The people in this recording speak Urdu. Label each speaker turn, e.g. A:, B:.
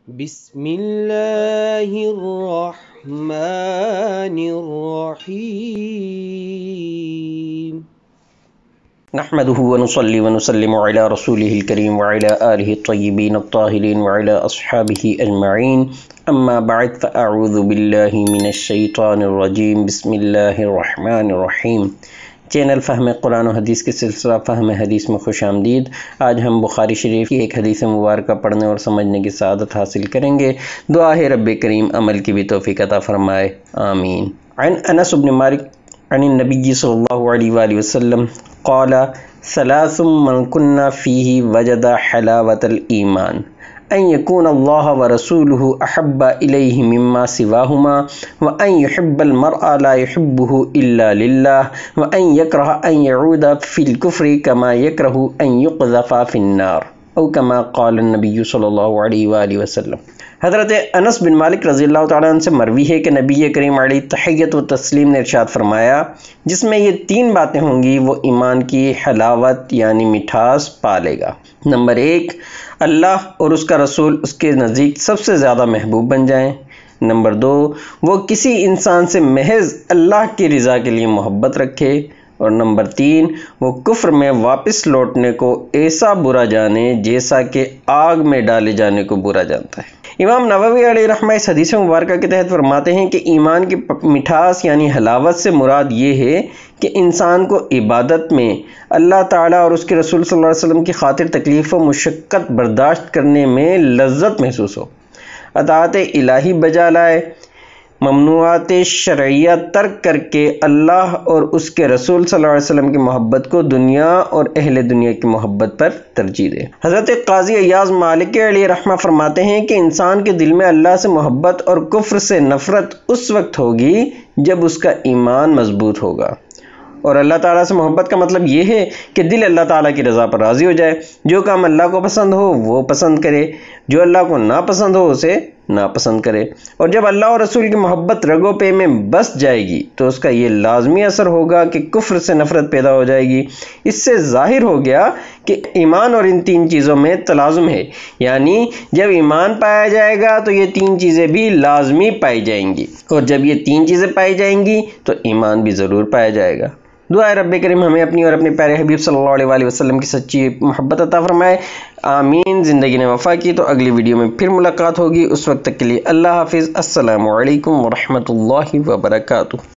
A: بسم اللہ الرحمن الرحیم
B: نحمده ونصلي ونسلم على رسوله الكريم وعلى آله الطيبين الطاهرين وعلى أصحابه أجمعين أما بعد فأعوذ بالله من الشيطان الرجيم بسم الله الرحمن الرحيم چینل فہم قرآن و حدیث کے سلسلہ فہم حدیث میں خوش آمدید۔ آج ہم بخاری شریف کی ایک حدیث مبارکہ پڑھنے اور سمجھنے کی سعادت حاصل کریں گے۔ دعا ہے رب کریم عمل کی بھی توفیق عطا فرمائے، آمین۔ عن انس بن مالک عن النبی صلی اللہ علیہ وآلہ وسلم قال ثلاث من كنا فيه وجد حلاوة الإيمان أن يكون الله ورسوله أحب إليه مما سواهما وأن يحب المرء لا يحبه إلا لله وأن يكره أن يعود في الكفر كما يكره أن يقذف في النار او كما قال النبي صلی اللہ علیہ وآلہ وسلم۔ حضرت انس بن مالک رضی اللہ تعالیٰ عنہ سے مروی ہے کہ نبی کریم علیہ تحیت و تسلیم نے ارشاد فرمایا، جس میں یہ تین باتیں ہوں گی وہ ایمان کی حلاوت یعنی مٹھاس پالے گا۔ نمبر 1، اللہ اور اس کا رسول اس کے نزدیک سب سے زیادہ محبوب بن جائیں۔ نمبر 2، وہ کسی انسان سے محض اللہ کی رضا کے لیے محبت رکھے۔ اور نمبر 3، وہ کفر میں واپس لوٹنے کو ایسا برا جانے جیسا کہ آگ میں ڈالے جانے کو برا جانتا ہے۔ امام نووی علیہ رحمہ اس حدیث مبارکہ کے تحت فرماتے ہیں کہ ایمان کی مٹھاس یعنی حلاوت سے مراد یہ ہے کہ انسان کو عبادت میں اللہ تعالیٰ اور اس کے رسول صلی اللہ علیہ وسلم کی خاطر تکلیف و مشقت برداشت کرنے میں لذت محسوس ہو، اطاعت الہی بجا لائے، ممنوعات شرعیہ ترک کر کے اللہ اور اس کے رسول صلی اللہ علیہ وسلم کی محبت کو دنیا اور اہل دنیا کی محبت پر ترجیح دے۔ حضرت قاضی ایاز مالکی علیہ رحمہ فرماتے ہیں کہ انسان کے دل میں اللہ سے محبت اور کفر سے نفرت اس وقت ہوگی جب اس کا ایمان مضبوط ہوگا۔ اور اللہ تعالیٰ سے محبت کا مطلب یہ ہے کہ دل اللہ تعالیٰ کی رضا پر راضی ہو جائے، جو کام اللہ کو پسند ہو وہ پسند کرے، جو اللہ کو ناپسند ہو اسے ناپسند کرے۔ اور جب اللہ اور رسول کی محبت رگو پے میں بس جائے گی تو اس کا یہ لازمی اثر ہوگا کہ کفر سے نفرت پیدا ہو جائے گی۔ اس سے ظاہر ہو گیا کہ ایمان اور ان تین چیزوں میں تلازم ہے، یعنی جب ایمان پایا جائے گا تو یہ تین چیزیں بھی لازمی پائی جائیں گی، اور جب یہ تین چیزیں پائی جائیں گی تو ایمان بھی ضرور پایا جائے گا۔ دعا ہے رب کریم ہمیں اپنی اور اپنے پیارے حبیب صلی اللہ علیہ وآلہ وسلم کی سچی محبت عطا فرمائے، آمین۔ زندگی نے وفا کی تو اگلی ویڈیو میں پھر ملاقات ہوگی، اس وقت تک کے لیے اللہ حافظ، السلام علیکم ورحمۃ اللہ وبرکاتہ۔